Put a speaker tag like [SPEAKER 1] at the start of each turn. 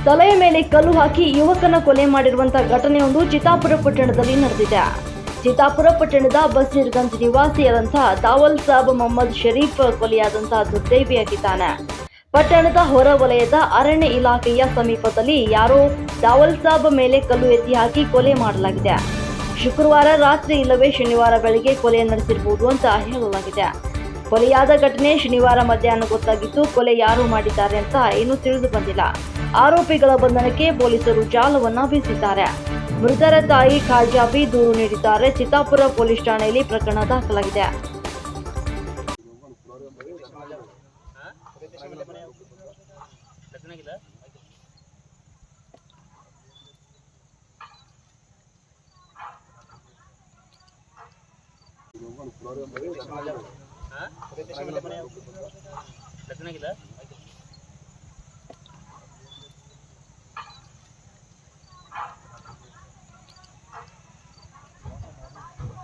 [SPEAKER 1] ತಲೆಯ ಮೇಲೆ ಕಲ್ಲು ಹಾಕಿ ಯುವಕನ ಕೊಲೆ ಮಾಡಿರುವಂತಹ ಘಟನೆಯೊಂದು ಚಿತ್ತಾಪುರ ಪಟ್ಟಣದಲ್ಲಿ ನಡೆದಿದೆ. ಚಿತ್ತಾಪುರ ಪಟ್ಟಣದ ಬಸೀರ್ಗಂಜ್ ನಿವಾಸಿಯಾದಂತಹ ದಾವಲ್ ಸಾಬ್ ಮೊಹಮ್ಮದ್ ಶರೀಫ್ ಕೊಲೆಯಾದಂತಹ ದುರ್ದೈವಿಯಾಗಿದ್ದಾನೆ. ಪಟ್ಟಣದ ಹೊರ ವಲಯದ ಅರಣ್ಯ ಇಲಾಖೆಯ ಸಮೀಪದಲ್ಲಿ ಯಾರೋ ದಾವಲ್ ಸಾಬ್ ಮೇಲೆ ಕಲ್ಲು ಎತ್ತಿ ಹಾಕಿ ಕೊಲೆ ಮಾಡಲಾಗಿದೆ. ಶುಕ್ರವಾರ ರಾತ್ರಿ ಇಲ್ಲವೇ ಶನಿವಾರ ಬೆಳಗ್ಗೆ ಕೊಲೆ ನಡೆಸಿರಬಹುದು ಅಂತ ಹೇಳಲಾಗಿದೆ. ಕೊಲೆಯಾದ ಘಟನೆ ಶನಿವಾರ ಮಧ್ಯಾಹ್ನ ಗೊತ್ತಾಗಿದ್ದು, ಕೊಲೆ ಯಾರು ಮಾಡಿದ್ದಾರೆ ಅಂತ ಏನೂ ತಿಳಿದು ಬಂದಿಲ್ಲ. ಆರೋಪಿಗಳ ಬಂಧನಕ್ಕೆ ಪೊಲೀಸರು ಜಾಲವನ್ನ ಬೀಸಿದ್ದಾರೆ. ಮೃತರ ತಾಯಿ ಖಾಜಾಬಿ ದೂರು ನೀಡಿದ್ದಾರೆ. ಚಿತ್ತಾಪುರ ಪೊಲೀಸ್ ಠಾಣೆಯಲ್ಲಿ ಪ್ರಕರಣ ದಾಖಲಾಗಿದೆ.
[SPEAKER 2] हाँ?